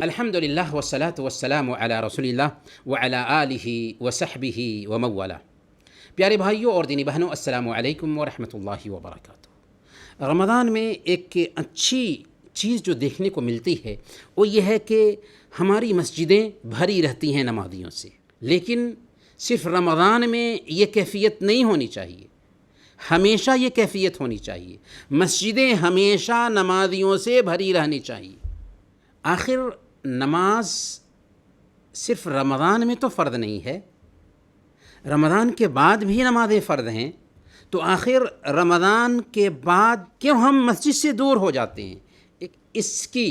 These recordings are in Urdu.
الحمد للہ والصلاة والسلام علی رسول اللہ وعلی آلہ وصحبہ ومن والہ۔ پیارے بھائیوں اور دینی بہنوں، السلام علیکم ورحمۃ اللہ وبرکاتہ۔ رمضان میں ایک اچھی چیز جو دیکھنے کو ملتی ہے وہ یہ ہے کہ ہماری مسجدیں بھری رہتی ہیں نمازیوں سے، لیکن صرف رمضان میں یہ کیفیت نہیں ہونی چاہیے، ہمیشہ یہ کیفیت ہونی چاہیے۔ مسجدیں ہمیشہ نمازیوں سے بھری رہنی چاہیے۔ آخر نماز صرف رمضان میں تو فرض نہیں ہے، رمضان کے بعد بھی نمازیں فرض ہیں، تو آخر رمضان کے بعد کیوں ہم مسجد سے دور ہو جاتے ہیں؟ اس کی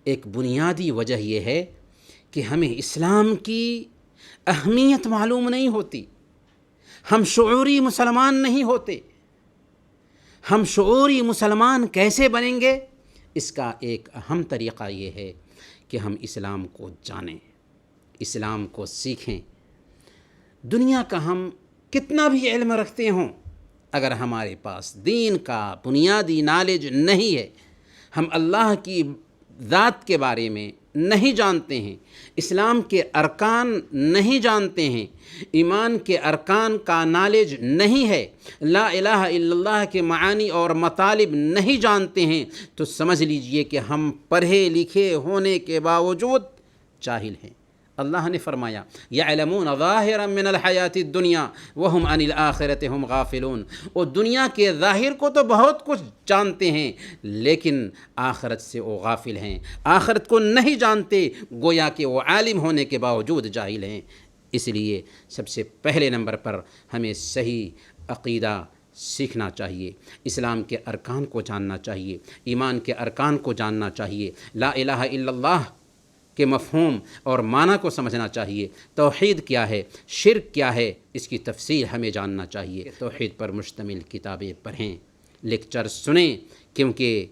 ایک بنیادی وجہ یہ ہے کہ ہمیں اسلام کی اہمیت معلوم نہیں ہوتی، ہم شعوری مسلمان نہیں ہوتے۔ ہم شعوری مسلمان کیسے بنیں گے؟ اس کا ایک اہم طریقہ یہ ہے کہ ہم اسلام کو جانیں، اسلام کو سیکھیں۔ دنیا کا ہم کتنا بھی علم رکھتے ہوں، اگر ہمارے پاس دین کا بنیادی نالج نہیں ہے، ہم اللہ کی ذات کے بارے میں نہیں جانتے ہیں، اسلام کے ارکان نہیں جانتے ہیں، ایمان کے ارکان کا نالج نہیں ہے، لا الہ الا اللہ کے معانی اور مطالب نہیں جانتے ہیں، تو سمجھ لیجئے کہ ہم پڑھے لکھے ہونے کے باوجود جاہل ہیں۔ اللہ نے فرمایا یعلمون ظاہرا من الحیات الدنیا وہم عن الآخرۃ ہم غافلون۔ وہ دنیا کے ظاہر کو تو بہت کچھ جانتے ہیں، لیکن آخرت سے وہ غافل ہیں، آخرت کو نہیں جانتے، گویا کہ وہ عالم ہونے کے باوجود جاہل ہیں۔ اس لیے سب سے پہلے نمبر پر ہمیں صحیح عقیدہ سیکھنا چاہیے، اسلام کے ارکان کو جاننا چاہیے، ایمان کے ارکان کو جاننا چاہیے، لا الہ الا اللہ کے مفہوم اور معنی کو سمجھنا چاہیے، توحید کیا ہے، شرک کیا ہے، اس کی تفصیل ہمیں جاننا چاہیے۔ توحید پر مشتمل کتابیں پڑھیں، لیکچر سنیں، کیونکہ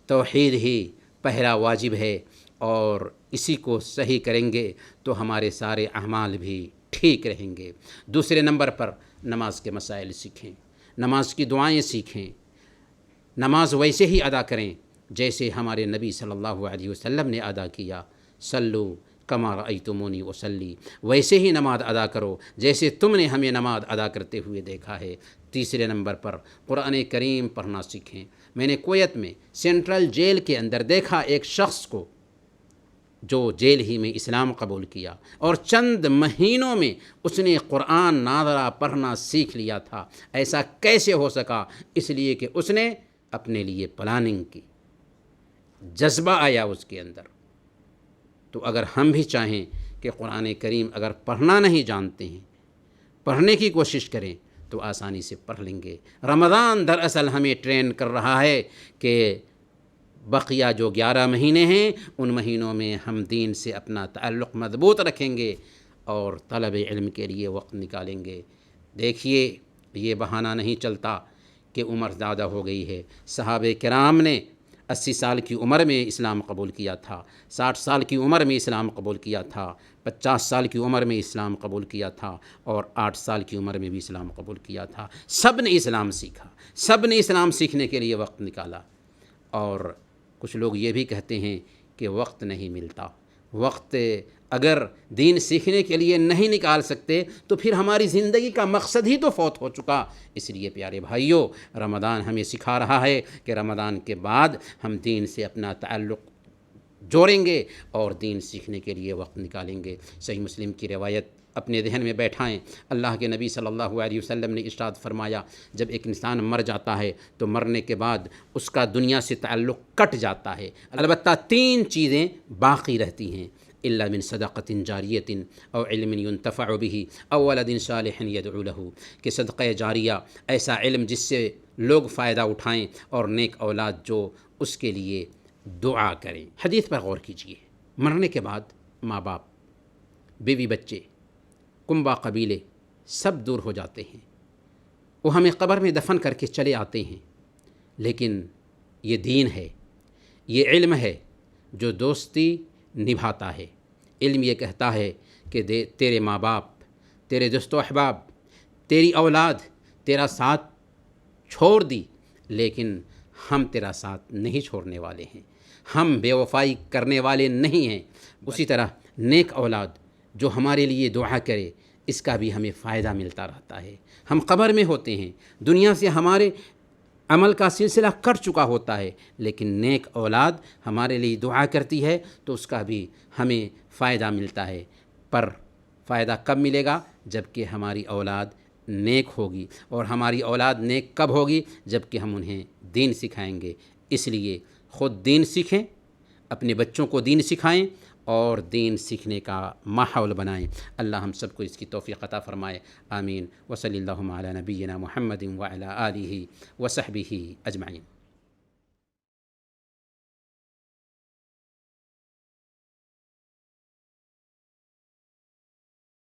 توحید ہی پہلا واجب ہے، اور اسی کو صحیح کریں گے تو ہمارے سارے اعمال بھی ٹھیک رہیں گے۔ دوسرے نمبر پر نماز کے مسائل سیکھیں، نماز کی دعائیں سیکھیں، نماز ویسے ہی ادا کریں جیسے ہمارے نبی صلی اللہ علیہ وسلم نے ادا کیا، صلو کما رأیتمونی اصلی، ویسے ہی نماز ادا کرو جیسے تم نے ہمیں نماز ادا کرتے ہوئے دیکھا ہے۔ تیسرے نمبر پر قرآن کریم پڑھنا سیکھیں۔ میں نے کویت میں سینٹرل جیل کے اندر دیکھا ایک شخص کو جو جیل ہی میں اسلام قبول کیا، اور چند مہینوں میں اس نے قرآن ناظرہ پڑھنا سیکھ لیا تھا۔ ایسا کیسے ہو سکا؟ اس لیے کہ اس نے اپنے لیے پلاننگ کی، جذبہ آیا اس کے اندر۔ تو اگر ہم بھی چاہیں کہ قرآن کریم اگر پڑھنا نہیں جانتے ہیں، پڑھنے کی کوشش کریں تو آسانی سے پڑھ لیں گے۔ رمضان دراصل ہمیں ٹرین کر رہا ہے کہ بقیہ جو 11 مہینے ہیں ان مہینوں میں ہم دین سے اپنا تعلق مضبوط رکھیں گے اور طلب علم کے لیے وقت نکالیں گے۔ دیکھیے، یہ بہانہ نہیں چلتا کہ عمر زیادہ ہو گئی ہے۔ صحابہ کرام نے 80 سال کی عمر میں اسلام قبول کیا تھا، 60 سال کی عمر میں اسلام قبول کیا تھا، 50 سال کی عمر میں اسلام قبول کیا تھا، اور 8 سال کی عمر میں بھی اسلام قبول کیا تھا۔ سب نے اسلام سیکھا، سب نے اسلام سیکھنے کے لیے وقت نکالا۔ اور کچھ لوگ یہ بھی کہتے ہیں کہ وقت نہیں ملتا۔ وقت اگر دین سیکھنے کے لیے نہیں نکال سکتے تو پھر ہماری زندگی کا مقصد ہی تو فوت ہو چکا۔ اس لیے پیارے بھائیوں، رمضان ہمیں سکھا رہا ہے کہ رمضان کے بعد ہم دین سے اپنا تعلق جوڑیں گے اور دین سیکھنے کے لیے وقت نکالیں گے۔ صحیح مسلم کی روایت اپنے ذہن میں بیٹھائیں۔ اللہ کے نبی صلی اللہ علیہ وسلم نے ارشاد فرمایا، جب ایک انسان مر جاتا ہے تو مرنے کے بعد اس کا دنیا سے تعلق کٹ جاتا ہے، البتہ 3 چیزیں باقی رہتی ہیں، الا من صدقۃ جاریۃ او علم ينتفع به او ولد صالح يدعو له، کہ صدقہ جاریہ، ایسا علم جس سے لوگ فائدہ اٹھائیں، اور نیک اولاد جو اس کے لیے دعا کریں۔ حدیث پر غور کیجیے، مرنے کے بعد ماں باپ، بیوی بچے، کنبہ قبیلے سب دور ہو جاتے ہیں، وہ ہمیں قبر میں دفن کر کے چلے آتے ہیں، لیکن یہ دین ہے، یہ علم ہے جو دوستی نبھاتا ہے۔ علم یہ کہتا ہے کہ تیرے ماں باپ، تیرے دوست و احباب، تیری اولاد تیرا ساتھ چھوڑ دی، لیکن ہم تیرا ساتھ نہیں چھوڑنے والے ہیں، ہم بے وفائی کرنے والے نہیں ہیں۔ اسی طرح نیک اولاد جو ہمارے لیے دعا کرے، اس کا بھی ہمیں فائدہ ملتا رہتا ہے۔ ہم قبر میں ہوتے ہیں، دنیا سے ہمارے عمل کا سلسلہ کٹ چکا ہوتا ہے، لیکن نیک اولاد ہمارے لیے دعا کرتی ہے تو اس کا بھی ہمیں فائدہ ملتا ہے۔ پر فائدہ کب ملے گا؟ جب کہ ہماری اولاد نیک ہوگی، اور ہماری اولاد نیک کب ہوگی؟ جب کہ ہم انہیں دین سکھائیں گے۔ اس لیے خود دین سیکھیں، اپنے بچوں کو دین سکھائیں، اور دین سیکھنے کا ماحول بنائیں۔ اللہ ہم سب کو اس کی توفیق عطا فرمائے، آمین۔ وصلی اللہ علی نبینا محمد وعلی آلہ وصحبہ اجمعین۔